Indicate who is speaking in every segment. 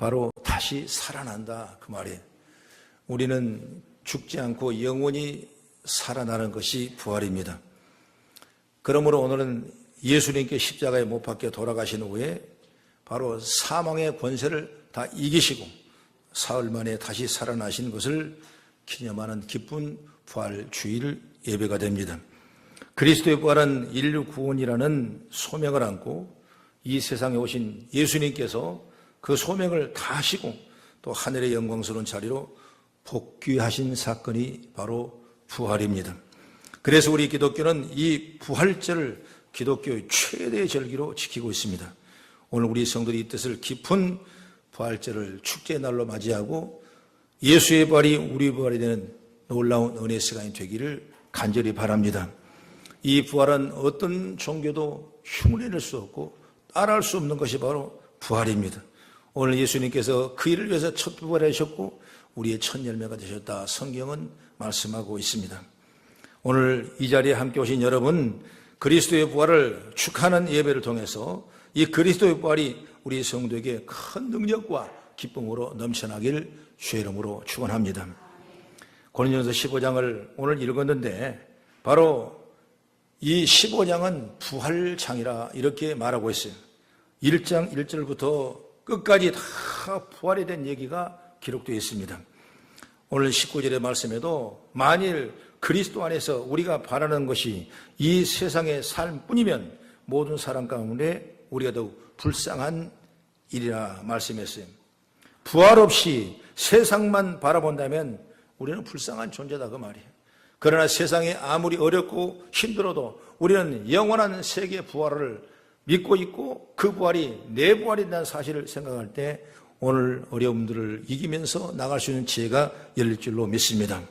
Speaker 1: 바로 다시 살아난다 그 말이에요. 우리는 죽지 않고 영원히 살아나는 것이 부활입니다. 그러므로 오늘은 예수님께 십자가에 못 박혀 돌아가신 후에 바로 사망의 권세를 다 이기시고 사흘 만에 다시 살아나신 것을 기념하는 기쁜 부활 주일 예배가 됩니다. 그리스도의 부활은 인류 구원이라는 소명을 안고 이 세상에 오신 예수님께서 그 소명을 다 하시고 또 하늘의 영광스러운 자리로 복귀하신 사건이 바로 부활입니다. 그래서 우리 기독교는 이 부활절을 기독교의 최대의 절기로 지키고 있습니다. 오늘 우리 성도들이 이 뜻을 깊은 부활절을 축제의 날로 맞이하고 예수의 부활이 우리 부활이 되는 놀라운 은혜의 시간이 되기를 간절히 바랍니다. 이 부활은 어떤 종교도 흉내낼 수 없고 따라할 수 없는 것이 바로 부활입니다. 오늘 예수님께서 그 일을 위해서 첫 부활하셨고 우리의 첫 열매가 되셨다 성경은 말씀하고 있습니다. 오늘 이 자리에 함께 오신 여러분, 그리스도의 부활을 축하하는 예배를 통해서 이 그리스도의 부활이 우리 성도에게 큰 능력과 기쁨으로 넘쳐나길 주의 이름으로 축원합니다. 고린도전서 15장을 오늘 읽었는데 바로 이 15장은 부활장이라 이렇게 말하고 있어요. 1장 1절부터 끝까지 다 부활에 대한 얘기가 기록되어 있습니다. 오늘 19절의 말씀에도 만일 그리스도 안에서 우리가 바라는 것이 이 세상의 삶뿐이면 모든 사람 가운데 우리가 더욱 불쌍한 일이라 말씀했어요. 부활 없이 세상만 바라본다면 우리는 불쌍한 존재다 그 말이에요. 그러나 세상이 아무리 어렵고 힘들어도 우리는 영원한 세계 부활을 믿고 있고 그 부활이 내 부활이라는 사실을 생각할 때 오늘 어려움들을 이기면서 나갈 수 있는 지혜가 열릴 줄로 믿습니다.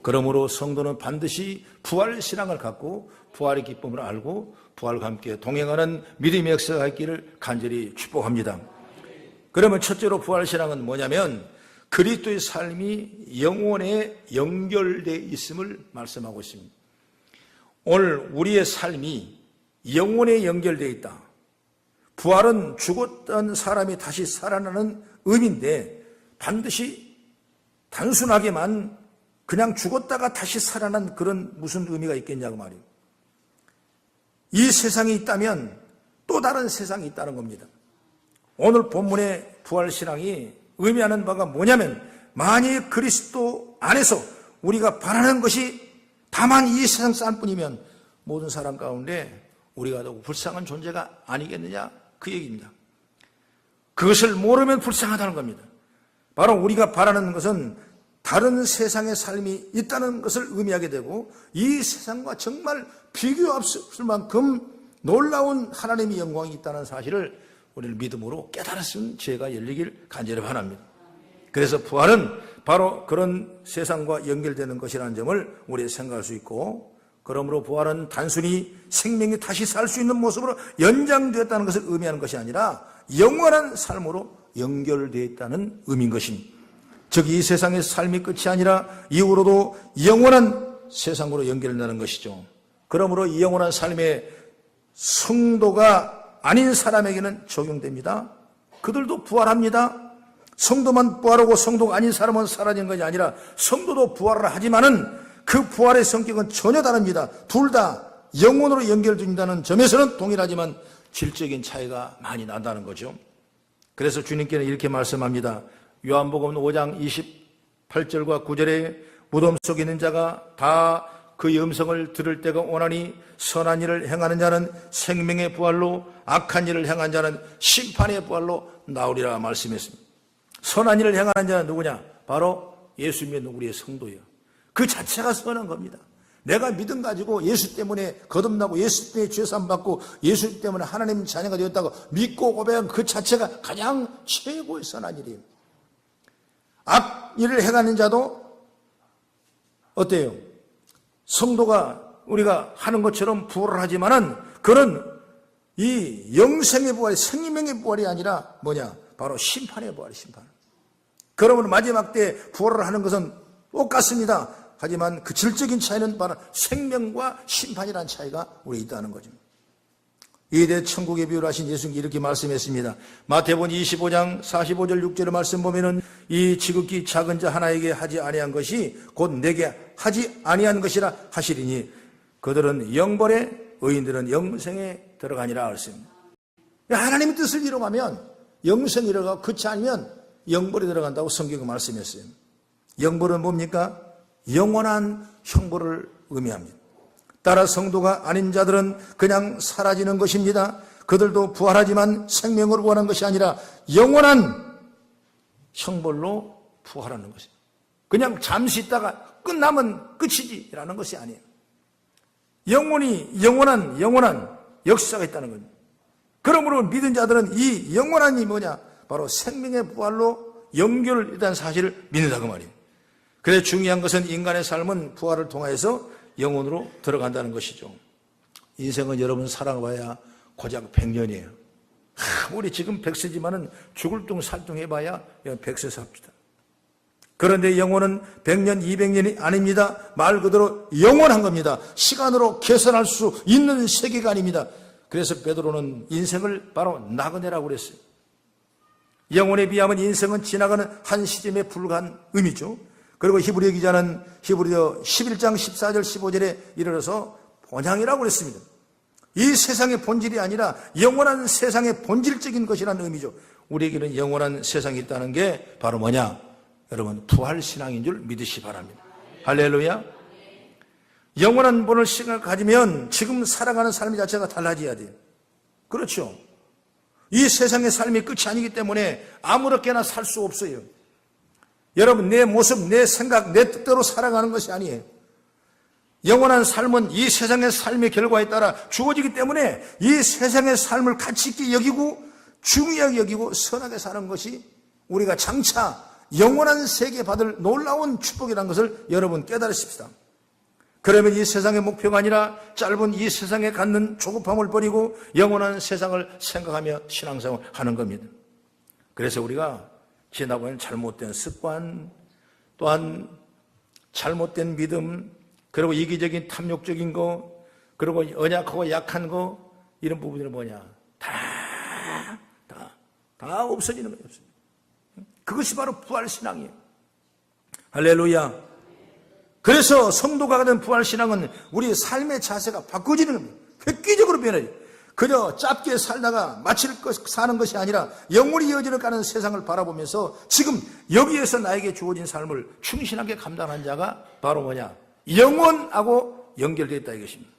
Speaker 1: 그러므로 성도는 반드시 부활 신앙을 갖고 부활의 기쁨을 알고 부활과 함께 동행하는 믿음의 역사가 있기를 간절히 축복합니다. 그러면 첫째로 부활 신앙은 뭐냐면 그리스도의 삶이 영혼에 연결되어 있음을 말씀하고 있습니다. 오늘 우리의 삶이 영혼에 연결되어 있다. 부활은 죽었던 사람이 다시 살아나는 의미인데 반드시 단순하게만 그냥 죽었다가 다시 살아난 그런 무슨 의미가 있겠냐고 말이에요. 이 세상이 있다면 또 다른 세상이 있다는 겁니다. 오늘 본문의 부활신앙이 의미하는 바가 뭐냐면 만일 그리스도 안에서 우리가 바라는 것이 다만 이 세상 사람뿐이면 모든 사람 가운데 우리가 더욱 불쌍한 존재가 아니겠느냐 그 얘기입니다. 그것을 모르면 불쌍하다는 겁니다. 바로 우리가 바라는 것은 다른 세상의 삶이 있다는 것을 의미하게 되고 이 세상과 정말 비교 없을 만큼 놀라운 하나님의 영광이 있다는 사실을 우리를 믿음으로 깨달을 수 있는 지혜가 열리길 간절히 바랍니다. 그래서 부활은 바로 그런 세상과 연결되는 것이라는 점을 우리가 생각할 수 있고 그러므로 부활은 단순히 생명이 다시 살 수 있는 모습으로 연장되었다는 것을 의미하는 것이 아니라 영원한 삶으로 연결되어 있다는 의미인 것입니다. 즉 이 세상의 삶이 끝이 아니라 이후로도 영원한 세상으로 연결된다는 것이죠. 그러므로 이 영원한 삶의 성도가 아닌 사람에게는 적용됩니다. 그들도 부활합니다. 성도만 부활하고 성도가 아닌 사람은 사라지는 것이 아니라 성도도 부활을 하지만은 그 부활의 성격은 전혀 다릅니다. 둘 다 영혼으로 연결된다는 점에서는 동일하지만 질적인 차이가 많이 난다는 거죠. 그래서 주님께는 이렇게 말씀합니다. 요한복음 5장 28절과 9절에 무덤 속에 있는 자가 다 그 음성을 들을 때가 오나니 선한 일을 행하는 자는 생명의 부활로 악한 일을 행한 자는 심판의 부활로 나오리라 말씀했습니다. 선한 일을 행하는 자는 누구냐? 바로 예수 믿는 우리의 성도예요. 그 자체가 선한 겁니다. 내가 믿음 가지고 예수 때문에 거듭나고 예수 때문에 죄사함 받고 예수 때문에 하나님 자녀가 되었다고 믿고 고백한 그 자체가 가장 최고의 선한 일이에요. 악 일을 행하는 자도 어때요? 성도가 우리가 하는 것처럼 부활을 하지만은 그는 이 영생의 부활이 생명의 부활이 아니라 뭐냐? 바로 심판의 부활이 심판. 그러므로 마지막 때 부활을 하는 것은 똑같습니다. 하지만 그 질적인 차이는 바로 생명과 심판이라는 차이가 우리에 있다는 거죠. 이대 천국의 비유를 하신 예수님이 이렇게 말씀했습니다. 마태복음 25장 45절 6절의 말씀 보면은 이 지극히 작은 자 하나에게 하지 아니한 것이 곧 내게 하지 아니한 것이라 하시리니 그들은 영벌에 의인들은 영생에 들어가니라 하셨습니다. 하나님의 뜻을 이루가면 영생에 들어가고 그렇지 않으면 영벌에 들어간다고 성경이 말씀했어요. 영벌은 뭡니까? 영원한 형벌을 의미합니다. 따라 성도가 아닌 자들은 그냥 사라지는 것입니다. 그들도 부활하지만 생명으로 부활한 것이 아니라 영원한 형벌로 부활하는 것입니다. 그냥 잠시 있다가 끝나면 끝이지라는 것이 아니에요. 영원히 영원한 역사가 있다는 겁니다. 그러므로 믿은 자들은 이 영원한이 뭐냐? 바로 생명의 부활로 연결된 사실을 믿는다 그 말이에요. 그래서 중요한 것은 인간의 삶은 부활을 통해서 영혼으로 들어간다는 것이죠. 인생은 여러분 살아봐야 고작 100년이에요. 우리 지금 100세지만은 죽을 둥 살둥 해봐야 100세 삽시다. 그런데 영혼은 100년, 200년이 아닙니다. 말 그대로 영원한 겁니다. 시간으로 계산할 수 있는 세계가 아닙니다. 그래서 베드로는 인생을 바로 나그네라고 그랬어요. 영혼에 비하면 인생은 지나가는 한 시점에 불과한 의미죠. 그리고 히브리 기자는 히브리서 11장 14절 15절에 이르러서 본향이라고 그랬습니다. 이 세상의 본질이 아니라 영원한 세상의 본질적인 것이라는 의미죠. 우리에게는 영원한 세상이 있다는 게 바로 뭐냐? 여러분 부활신앙인 줄 믿으시 바랍니다. 할렐루야. 영원한 본을 시간을 가지면 지금 살아가는 삶 자체가 달라져야 돼요. 그렇죠. 이 세상의 삶이 끝이 아니기 때문에 아무렇게나 살 수 없어요. 여러분 내 모습, 내 생각, 내 뜻대로 살아가는 것이 아니에요. 영원한 삶은 이 세상의 삶의 결과에 따라 주어지기 때문에 이 세상의 삶을 가치 있게 여기고 중요하게 여기고 선하게 사는 것이 우리가 장차 영원한 세계 받을 놀라운 축복이라는 것을 여러분 깨달으십시다. 그러면 이 세상의 목표가 아니라 짧은 이 세상에 갖는 조급함을 버리고 영원한 세상을 생각하며 신앙생활을 하는 겁니다. 그래서 우리가 지나보면 잘못된 습관, 또한 잘못된 믿음, 그리고 이기적인 탐욕적인 거, 그리고 언약하고 약한 거, 이런 부분들은 뭐냐? 다 없어지는 거예요. 그것이 바로 부활신앙이에요. 할렐루야. 그래서 성도가 가진 부활신앙은 우리 삶의 자세가 바꿔지는 겁니다. 획기적으로 변해요. 그저 짧게 살다가 마칠 것 사는 것이 아니라 영원히 이어지는 가는 세상을 바라보면서 지금 여기에서 나에게 주어진 삶을 충실하게 감당한 자가 바로 뭐냐? 영원하고 연결되어 있다 이것입니다.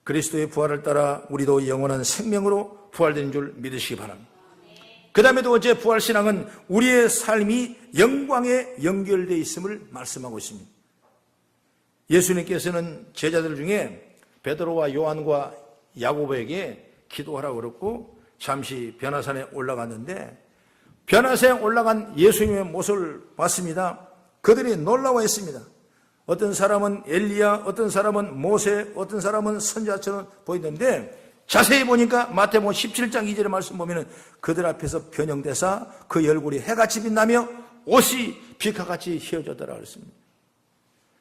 Speaker 1: 그리스도의 부활을 따라 우리도 영원한 생명으로 부활된 줄 믿으시기 바랍니다. 그 다음에 두 번째 부활신앙은 우리의 삶이 영광에 연결되어 있음을 말씀하고 있습니다. 예수님께서는 제자들 중에 베드로와 요한과 야고보에게 기도하라고 그랬고 잠시 변화산에 올라갔는데 변화산에 올라간 예수님의 모습을 봤습니다. 그들이 놀라워했습니다. 어떤 사람은 엘리야, 어떤 사람은 모세, 어떤 사람은 선지자처럼 보이는데 자세히 보니까 마태복음 17장 2절의 말씀 보면은 그들 앞에서 변형되사 그 얼굴이 해같이 빛나며 옷이 빛과같이 휘어졌더라 그랬습니다.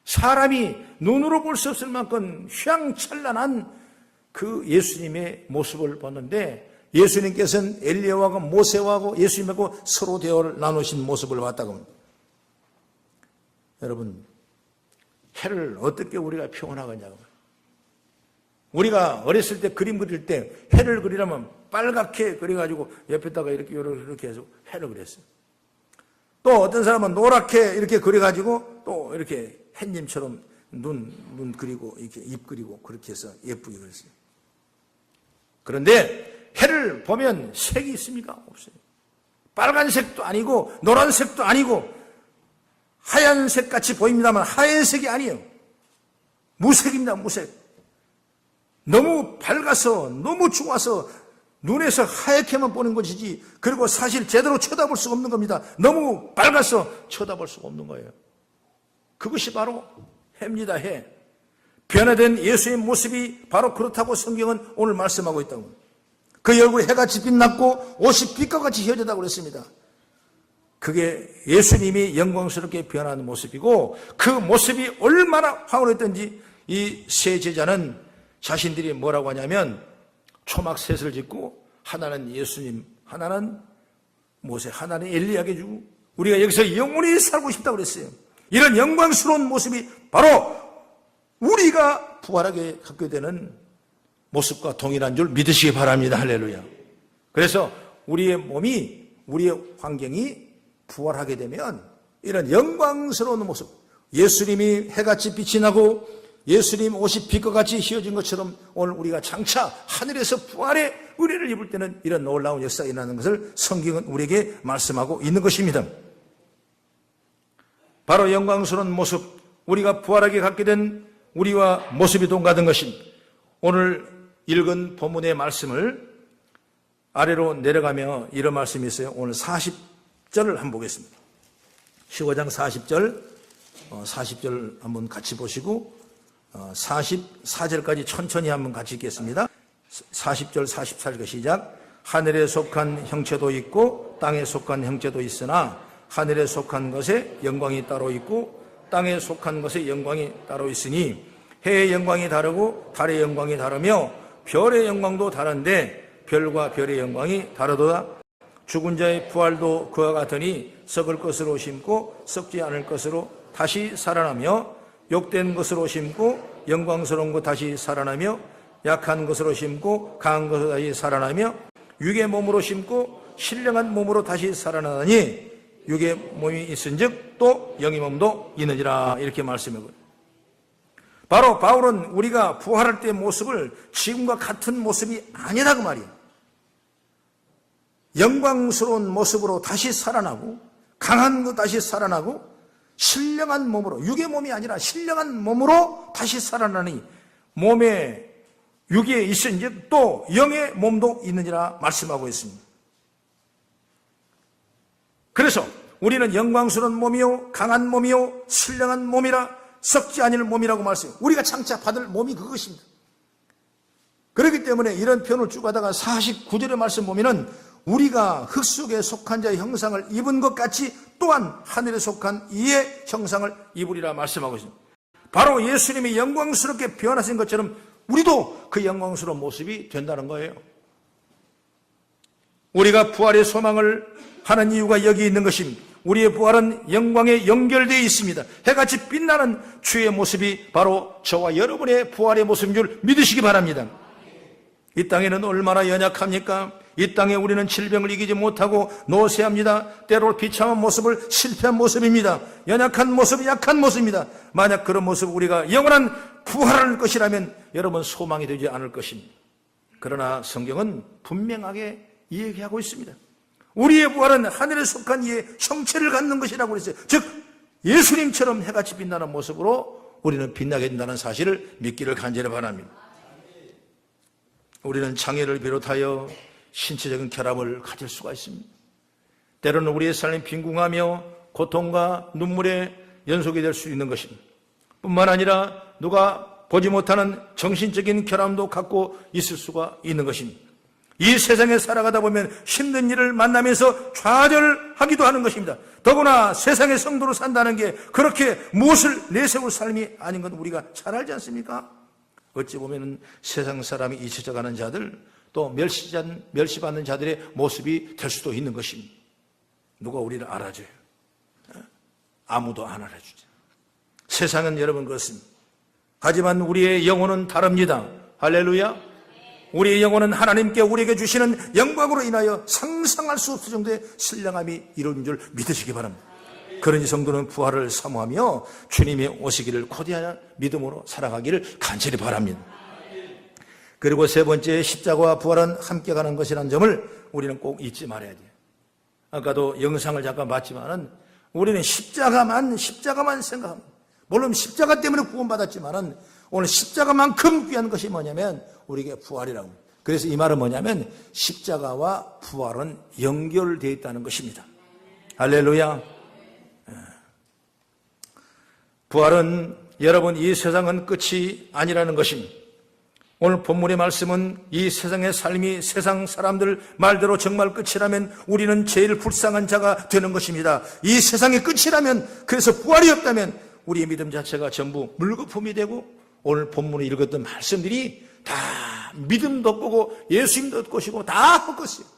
Speaker 1: 사람이 눈으로 볼 수 없을 만큼 휘황찬란한 그 예수님의 모습을 봤는데 예수님께서는 엘리야와 모세와 예수님하고 서로 대화를 나누신 모습을 봤다고 합니다. 여러분 해를 어떻게 우리가 표현하겠냐고. 우리가 어렸을 때 그림 그릴 때 해를 그리려면 빨갛게 그려가지고 옆에다가 이렇게 해서 해를 그렸어요. 또 어떤 사람은 노랗게 이렇게 그려가지고 또 이렇게 햇님처럼 눈 그리고 이렇게 입 그리고 그렇게 해서 예쁘게 그렸어요. 그런데 해를 보면 색이 있습니까? 없어요. 빨간색도 아니고 노란색도 아니고 하얀색 같이 보입니다만 하얀색이 아니에요. 무색입니다. 무색. 너무 밝아서 너무 좋아서 눈에서 하얗게만 보는 것이지 그리고 사실 제대로 쳐다볼 수가 없는 겁니다. 너무 밝아서 쳐다볼 수가 없는 거예요. 그것이 바로 해입니다. 해. 변화된 예수의 모습이 바로 그렇다고 성경은 오늘 말씀하고 있다고. 그 얼굴이 해같이 빛났고 옷이 빛과 같이 휘어졌다고 그랬습니다. 그게 예수님이 영광스럽게 변하는 모습이고 그 모습이 얼마나 황홀했던지 이 세 제자는 자신들이 뭐라고 하냐면 초막셋을 짓고 하나는 예수님, 하나는 모세, 하나는 엘리야에게 주고 우리가 여기서 영원히 살고 싶다고 그랬어요. 이런 영광스러운 모습이 바로 우리가 부활하게 갖게 되는 모습과 동일한 줄 믿으시기 바랍니다. 할렐루야. 그래서 우리의 몸이, 우리의 환경이 부활하게 되면 이런 영광스러운 모습, 예수님이 해같이 빛이 나고 예수님 옷이 빛과 같이 휘어진 것처럼 오늘 우리가 장차 하늘에서 부활의 의례를 입을 때는 이런 놀라운 역사가 일어나는 것을 성경은 우리에게 말씀하고 있는 것입니다. 바로 영광스러운 모습, 우리가 부활하게 갖게 된 우리와 모습이 동같은 것입니다. 오늘 읽은 본문의 말씀을 아래로 내려가며 이런 말씀이 있어요. 오늘 40절을 한번 보겠습니다. 15장 40절 한번 같이 보시고 44절까지 천천히 한번 같이 읽겠습니다. 40절 44절 시작. 하늘에 속한 형체도 있고 땅에 속한 형체도 있으나 하늘에 속한 것에 영광이 따로 있고 땅에 속한 것에 영광이 따로 있으니 해의 영광이 다르고 달의 영광이 다르며 별의 영광도 다른데 별과 별의 영광이 다르도다. 죽은 자의 부활도 그와 같으니 썩을 것으로 심고 썩지 않을 것으로 다시 살아나며 욕된 것으로 심고 영광스러운 것 다시 살아나며 약한 것으로 심고 강한 것으로 다시 살아나며 육의 몸으로 심고 신령한 몸으로 다시 살아나니 육의 몸이 있은즉 또 영의 몸도 있느니라. 이렇게 말씀하고, 바로 바울은 우리가 부활할 때의 모습을 지금과 같은 모습이 아니다 그 말이에요. 영광스러운 모습으로 다시 살아나고 강한 것 다시 살아나고 신령한 몸으로, 육의 몸이 아니라 신령한 몸으로 다시 살아나니 몸에 육에 있은즉 또 영의 몸도 있느니라 말씀하고 있습니다. 그래서 우리는 영광스러운 몸이요 강한 몸이요 신령한 몸이라 썩지 아니할 몸이라고 말씀해요. 우리가 장차 받을 몸이 그것입니다. 그렇기 때문에 이런 표현을 쭉 하다가 49절의 말씀 보면은 우리가 흙 속에 속한 자의 형상을 입은 것 같이 또한 하늘에 속한 이의 형상을 입으리라 말씀하고 있습니다. 바로 예수님이 영광스럽게 변하신 것처럼 우리도 그 영광스러운 모습이 된다는 거예요. 우리가 부활의 소망을 하는 이유가 여기 있는 것입니다. 우리의 부활은 영광에 연결되어 있습니다. 해같이 빛나는 주의 모습이 바로 저와 여러분의 부활의 모습인 줄 믿으시기 바랍니다. 이 땅에는 얼마나 연약합니까? 이 땅에 우리는 질병을 이기지 못하고 노쇠합니다. 때로 비참한 모습을 실패한 모습입니다. 연약한 모습이 약한 모습입니다. 만약 그런 모습 우리가 영원한 부활할 것이라면 여러분 소망이 되지 않을 것입니다. 그러나 성경은 분명하게 이야기하고 있습니다. 우리의 부활은 하늘에 속한 이의 형체를 갖는 것이라고 그랬어요. 즉 예수님처럼 해같이 빛나는 모습으로 우리는 빛나게 된다는 사실을 믿기를 간절히 바랍니다. 우리는 장애를 비롯하여 신체적인 결함을 가질 수가 있습니다. 때로는 우리의 삶이 빈궁하며 고통과 눈물의 연속이 될 수 있는 것입니다. 뿐만 아니라 누가 보지 못하는 정신적인 결함도 갖고 있을 수가 있는 것입니다. 이 세상에 살아가다 보면 힘든 일을 만나면서 좌절하기도 하는 것입니다. 더구나 세상의 성도로 산다는 게 그렇게 무엇을 내세울 삶이 아닌 건 우리가 잘 알지 않습니까? 어찌 보면 세상 사람이 잊혀져가는 자들, 또 멸시받는 자들의 모습이 될 수도 있는 것입니다. 누가 우리를 알아줘요? 아무도 안 알아주죠. 세상은 여러분 그렇습니다. 하지만 우리의 영혼은 다릅니다. 할렐루야. 우리의 영혼은 하나님께 우리에게 주시는 영광으로 인하여 상상할 수 없을 정도의 신령함이 이루어진 줄 믿으시기 바랍니다. 그러니 성도는 부활을 사모하며 주님이 오시기를 고대하여 믿음으로 살아가기를 간절히 바랍니다. 그리고 세 번째, 십자가와 부활은 함께 가는 것이라는 점을 우리는 꼭 잊지 말아야 돼요. 아까도 영상을 잠깐 봤지만은 우리는 십자가만 생각합니다. 물론 십자가 때문에 구원받았지만은 오늘 십자가만큼 귀한 것이 뭐냐면 우리에게 부활이라고. 그래서 이 말은 뭐냐면 십자가와 부활은 연결되어 있다는 것입니다. 할렐루야. 부활은 여러분 이 세상은 끝이 아니라는 것입니다. 오늘 본문의 말씀은 이 세상의 삶이 세상 사람들 말대로 정말 끝이라면 우리는 제일 불쌍한 자가 되는 것입니다. 이 세상의 끝이라면, 그래서 부활이 없다면 우리의 믿음 자체가 전부 물거품이 되고 오늘 본문에 읽었던 말씀들이 다 믿음도 없고 예수님도 없고 다 헛것이에요.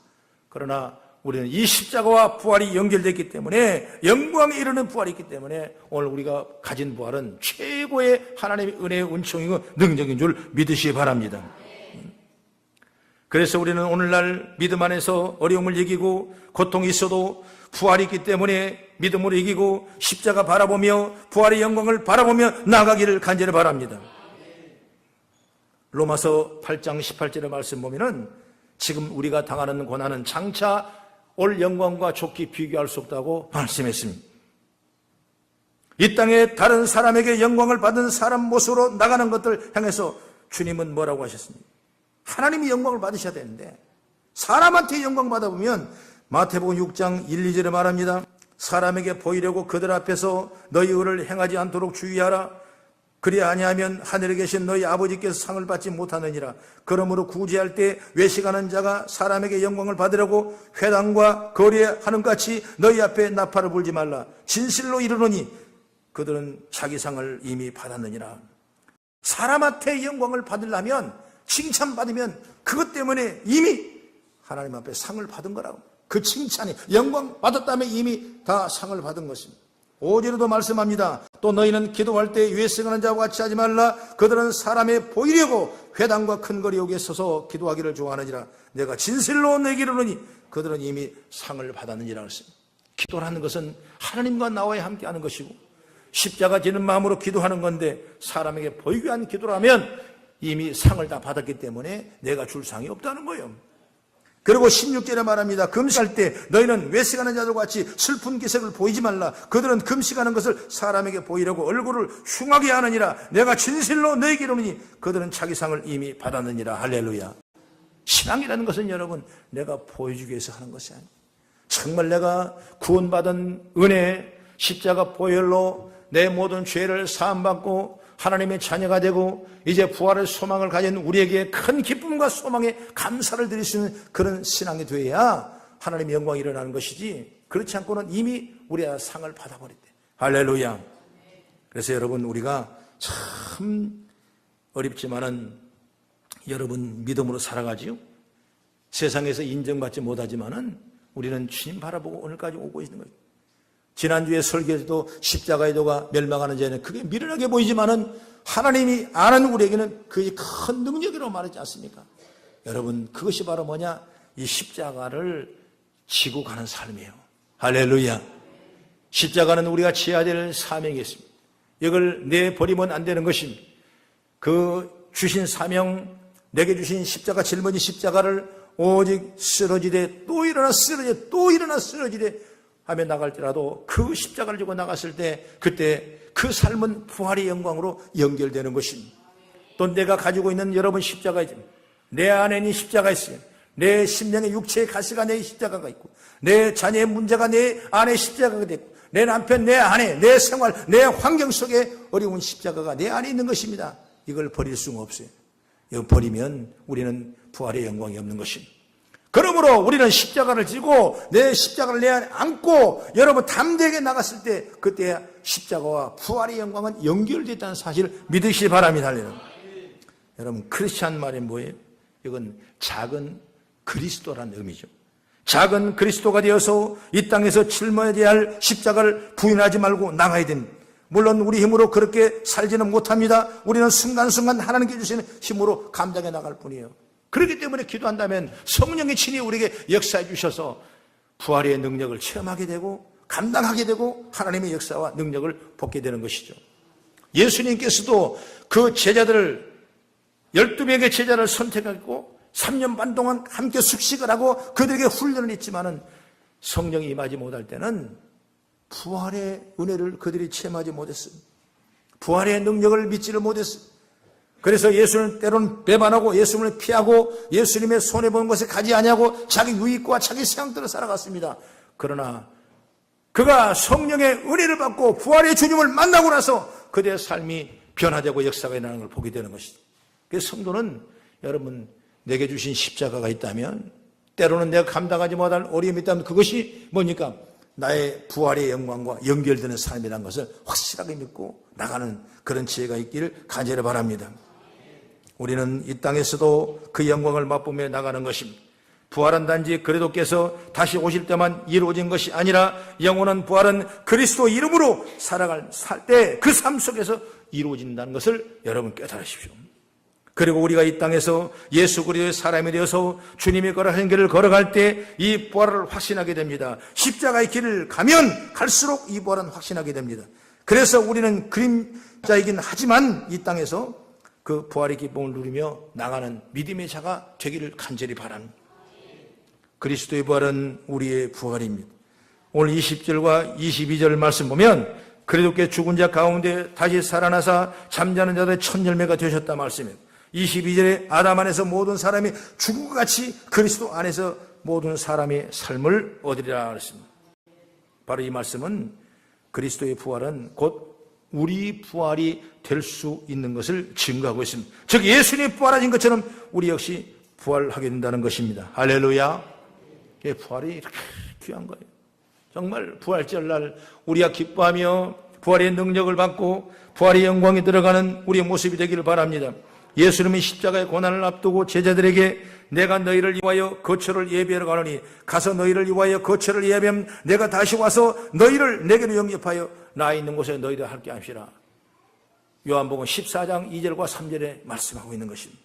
Speaker 1: 그러나 우리는 이 십자가와 부활이 연결됐기 때문에, 영광에 이르는 부활이 있기 때문에 오늘 우리가 가진 부활은 최고의 하나님의 은혜의 은총이고 능력인 줄 믿으시기 바랍니다. 그래서 우리는 오늘날 믿음 안에서 어려움을 이기고 고통이 있어도 부활이 있기 때문에 믿음으로 이기고 십자가 바라보며 부활의 영광을 바라보며 나아가기를 간절히 바랍니다. 로마서 8장 18절의 말씀 보면은 지금 우리가 당하는 고난은 장차 올 영광과 좋게 비교할 수 없다고 말씀했습니다. 이 땅에 다른 사람에게 영광을 받은 사람 모습으로 나가는 것들 향해서 주님은 뭐라고 하셨습니까? 하나님이 영광을 받으셔야 되는데 사람한테 영광 받아보면 마태복음 6장 1, 2절에 말합니다. 사람에게 보이려고 그들 앞에서 너희 의를 행하지 않도록 주의하라. 그리 아니하면 하늘에 계신 너희 아버지께서 상을 받지 못하느니라. 그러므로 구제할 때 외식하는 자가 사람에게 영광을 받으려고 회당과 거리하는 같이 너희 앞에 나팔을 불지 말라. 진실로 이르노니 그들은 자기 상을 이미 받았느니라. 사람한테 영광을 받으려면, 칭찬받으면 그것 때문에 이미 하나님 앞에 상을 받은 거라고. 그 칭찬이, 영광 받았다면 이미 다 상을 받은 것입니다. 5절에도 말씀합니다. 또 너희는 기도할 때 외식하는 자와 같이 하지 말라. 그들은 사람에 보이려고 회당과 큰 거리 여기에 서서 기도하기를 좋아하느니라. 내가 진실로 내게 이르노니 그들은 이미 상을 받았느니라 했습니다. 기도라는 것은 하나님과 나와야 함께하는 것이고 십자가 지는 마음으로 기도하는 건데, 사람에게 보이기 위한 기도라면 이미 상을 다 받았기 때문에 내가 줄 상이 없다는 거예요. 그리고 16절에 말합니다. 금식할 때 너희는 외식하는 자들과 같이 슬픈 기색을 보이지 말라. 그들은 금식하는 것을 사람에게 보이려고 얼굴을 흉하게 하느니라. 내가 진실로 너희에게 이르노니 그들은 자기 상을 이미 받았느니라. 할렐루야. 신앙이라는 것은 여러분, 내가 보여주기 위해서 하는 것이 아니에요. 정말 내가 구원받은 은혜, 십자가 보혈로 내 모든 죄를 사함받고 하나님의 자녀가 되고 이제 부활의 소망을 가진 우리에게 큰 기쁨과 소망에 감사를 드릴 수 있는 그런 신앙이 되어야 하나님의 영광이 일어나는 것이지, 그렇지 않고는 이미 우리가 상을 받아버렸대. 할렐루야. 그래서 여러분, 우리가 참 어렵지만은 여러분 믿음으로 살아가지요. 세상에서 인정받지 못하지만은 우리는 주님 바라보고 오늘까지 오고 있는 거예요. 지난주에 설교에서도 십자가의 도가 멸망하는 자는 그게 미련하게 보이지만은 하나님이 아는 우리에게는 그의 큰 능력이라고 말하지 않습니까? 여러분, 그것이 바로 뭐냐? 이 십자가를 지고 가는 삶이에요. 할렐루야. 십자가는 우리가 지어야 될 사명이 있습니다. 이걸 내버리면 안 되는 것입니다. 그 주신 사명, 내게 주신 십자가, 짊어진 십자가를 오직 쓰러지되 또 일어나 쓰러지되 또 일어나 쓰러지되 하며 나갈 때라도 그 십자가를 지고 나갔을 때 그때 그 삶은 부활의 영광으로 연결되는 것입니다. 또 내가 가지고 있는 여러분 십자가 있습니다. 내 안에는 십자가 있어요. 내 심령의 육체의 가시가 내 십자가가 있고 내 자녀의 문제가 내 안에 십자가가 있고 내 남편, 내 아내, 내 생활, 내 환경 속에 어려운 십자가가 내 안에 있는 것입니다. 이걸 버릴 수가 없어요. 이거 버리면 우리는 부활의 영광이 없는 것입니다. 그러므로 우리는 십자가를 지고 내 십자가를 내 안에 안고 여러분 담대하게 나갔을 때 그때 십자가와 부활의 영광은 연결되었다는 사실을 믿으시기 바랍니다. 여러분, 크리스찬 말이 뭐예요? 이건 작은 그리스도라는 의미죠. 작은 그리스도가 되어서 이 땅에서 짊어져야 할 십자가를 부인하지 말고 나가야 됩니다. 물론 우리 힘으로 그렇게 살지는 못합니다. 우리는 순간순간 하나님께 주시는 힘으로 감당해 나갈 뿐이에요. 그렇기 때문에 기도한다면 성령의 친히 우리에게 역사해 주셔서 부활의 능력을 체험하게 되고 감당하게 되고 하나님의 역사와 능력을 받게 되는 것이죠. 예수님께서도 그 제자들을 12명의 제자를 선택하고 3년 반 동안 함께 숙식을 하고 그들에게 훈련을 했지만은 성령이 임하지 못할 때는 부활의 은혜를 그들이 체험하지 못했어요. 부활의 능력을 믿지를 못했어요. 그래서 예수는 때로는 배반하고 예수님을 피하고 예수님의 손해보는 것에 가지 아니하고 자기 유익과 자기 생각대로 살아갔습니다. 그러나 그가 성령의 은혜를 받고 부활의 주님을 만나고 나서 그들의 삶이 변화되고 역사가 일어나는 걸 보게 되는 것이죠. 그래서 성도는 여러분, 내게 주신 십자가가 있다면, 때로는 내가 감당하지 못할 어려움이 있다면 그것이 뭡니까? 나의 부활의 영광과 연결되는 삶이라는 것을 확실하게 믿고 나가는 그런 지혜가 있기를 간절히 바랍니다. 우리는 이 땅에서도 그 영광을 맛보며 나가는 것입니다. 부활은 단지 그리스도께서 다시 오실 때만 이루어진 것이 아니라 영원한 부활은 그리스도 이름으로 살아갈 때 그 삶 속에서 이루어진다는 것을 여러분 깨달으십시오. 그리고 우리가 이 땅에서 예수 그리스도의 사람이 되어서 주님이 걸어가신 길을 걸어갈 때 이 부활을 확신하게 됩니다. 십자가의 길을 가면 갈수록 이 부활은 확신하게 됩니다. 그래서 우리는 그림자이긴 하지만 이 땅에서 그 부활의 기쁨을 누리며 나가는 믿음의 자가 되기를 간절히 바랍니다. 그리스도의 부활은 우리의 부활입니다. 오늘 20절과 22절 말씀 보면 그리스도께 죽은 자 가운데 다시 살아나사 잠자는 자들의 첫 열매가 되셨다 말씀입니다. 22절에 아담 안에서 모든 사람이 죽은 것 같이 그리스도 안에서 모든 사람의 삶을 얻으리라 그랬습니다. 바로 이 말씀은 그리스도의 부활은 곧 우리 부활이 될 수 있는 것을 증거하고 있습니다. 즉 예수님이 부활하신 것처럼 우리 역시 부활하게 된다는 것입니다. 할렐루야. 부활이 이렇게 귀한 거예요. 정말 부활절날 우리가 기뻐하며 부활의 능력을 받고 부활의 영광에 들어가는 우리의 모습이 되기를 바랍니다. 예수님이 십자가의 고난을 앞두고 제자들에게 내가 너희를 위하여 거처를 예비하러 가노니 가서 너희를 위하여 거처를 예비하면 내가 다시 와서 너희를 내게로 영접하여 나 있는 곳에 너희를 함께 하시라. 요한복음 14장 2절과 3절에 말씀하고 있는 것입니다.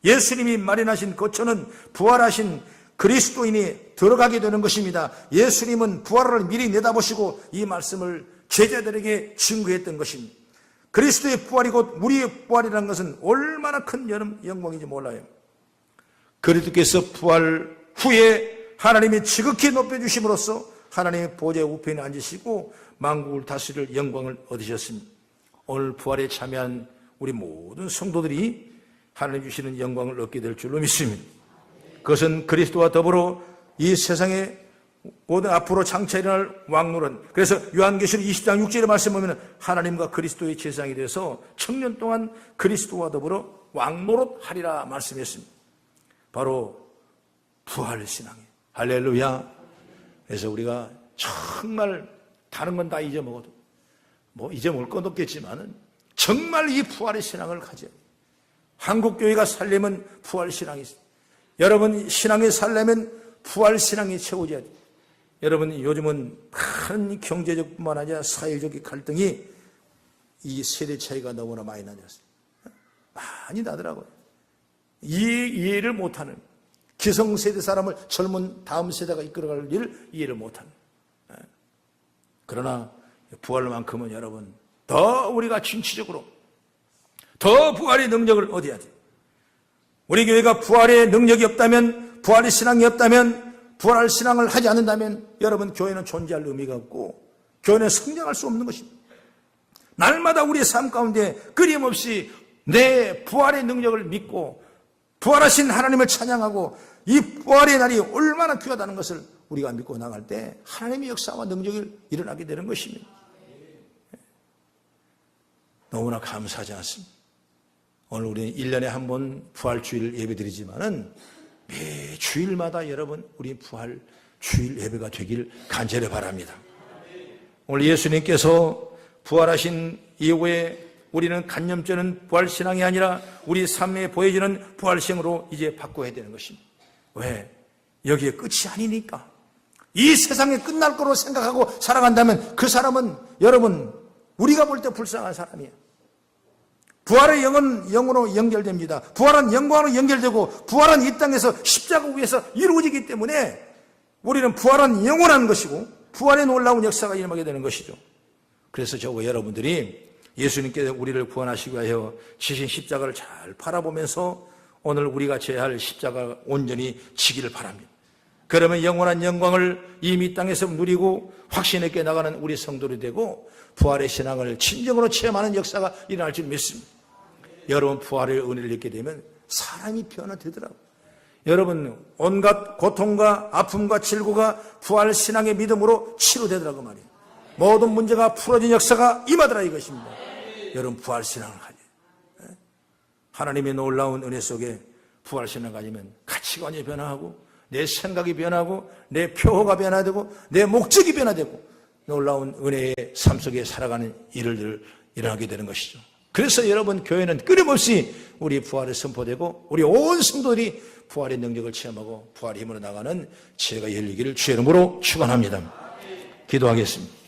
Speaker 1: 예수님이 마련하신 거처는 부활하신 그리스도인이 들어가게 되는 것입니다. 예수님은 부활을 미리 내다보시고 이 말씀을 제자들에게 증거했던 것입니다. 그리스도의 부활이 곧 우리의 부활이라는 것은 얼마나 큰 영광인지 몰라요. 그리스도께서 부활 후에 하나님이 지극히 높여주심으로써 하나님의 보좌 우편에 앉으시고 만국을 다스릴 영광을 얻으셨습니다. 오늘 부활에 참여한 우리 모든 성도들이 하나님 주시는 영광을 얻게 될 줄로 믿습니다. 그것은 그리스도와 더불어 이 세상에 모든 앞으로 장차 일어날 왕노릇. 그래서 요한계시록 20장 6절의 말씀 보면 하나님과 그리스도의 제사장이 돼서 천년 동안 그리스도와 더불어 왕노릇 하리라 말씀했습니다. 바로 부활신앙이에요. 할렐루야. 그래서 우리가 정말 다른 건 다 잊어먹어도 잊어먹을 건 없겠지만은 정말 이 부활의 신앙을 가져야 돼요. 한국교회가 살려면 부활신앙이 있어요. 여러분 신앙이 살려면 부활신앙이 채워져야 돼요. 여러분 요즘은 큰 경제적 뿐만 아니라 사회적 갈등이 이 세대 차이가 너무나 많이 나졌어요. 많이 나더라고요. 이해를 못하는 기성세대 사람을 젊은 다음 세대가 이끌어갈 일을 이해를 못하는. 그러나 부활만큼은 여러분 더 우리가 진취적으로 더 부활의 능력을 얻어야 돼요. 우리 교회가 부활의 능력이 없다면, 부활의 신앙이 없다면, 부활할 신앙을 하지 않는다면 여러분 교회는 존재할 의미가 없고 교회는 성장할 수 없는 것입니다. 날마다 우리의 삶 가운데 끊임없이 내 부활의 능력을 믿고 부활하신 하나님을 찬양하고 이 부활의 날이 얼마나 귀하다는 것을 우리가 믿고 나갈 때 하나님의 역사와 능력이 일어나게 되는 것입니다. 너무나 감사하지 않습니다. 오늘 우리는 1년에 한 번 부활주일 예배드리지만은 매 주일마다 여러분 우리 부활주일 예배가 되길 간절히 바랍니다. 오늘 예수님께서 부활하신 이후에 우리는 간념죄는 부활신앙이 아니라 우리 삶에 보여지는 부활신앙으로 이제 바꿔야 되는 것입니다. 왜? 여기에 끝이 아니니까. 이 세상에 끝날 거로 생각하고 살아간다면 그 사람은 여러분 우리가 볼 때 불쌍한 사람이에요. 부활의 영은 영으로 연결됩니다. 부활은 영광으로 연결되고 부활은 이 땅에서 십자가 위에서 이루어지기 때문에 우리는 부활은 영원한 것이고 부활의 놀라운 역사가 일어나게 되는 것이죠. 그래서 저와 여러분들이 예수님께서 우리를 구원하시기 위하여 지신 십자가를 잘 바라보면서 오늘 우리가 져야 할 십자가 온전히 지기를 바랍니다. 그러면 영원한 영광을 이미 땅에서 누리고 확신 있게 나가는 우리 성도들이 되고 부활의 신앙을 진정으로 체험하는 역사가 일어날 줄 믿습니다. 여러분 부활의 은혜를 얻게 되면 사람이 변화되더라고요. 여러분 온갖 고통과 아픔과 질고가 부활 신앙의 믿음으로 치료되더라고 말이에요. 모든 문제가 풀어진 역사가 임하더라 이것입니다. 여러분 부활 신앙을 가져요. 하나님의 놀라운 은혜 속에 부활 신앙을 가지면 가치관이 변화하고 내 생각이 변하고 내 표호가 변화되고 내 목적이 변화되고 놀라운 은혜의 삶 속에 살아가는 일을 일어나게 되는 것이죠. 그래서 여러분 교회는 끊임없이 우리 부활이 선포되고 우리 온 성도들이 부활의 능력을 체험하고 부활의 힘으로 나가는 지혜가 열리기를 주의 이름으로 축원합니다. 기도하겠습니다.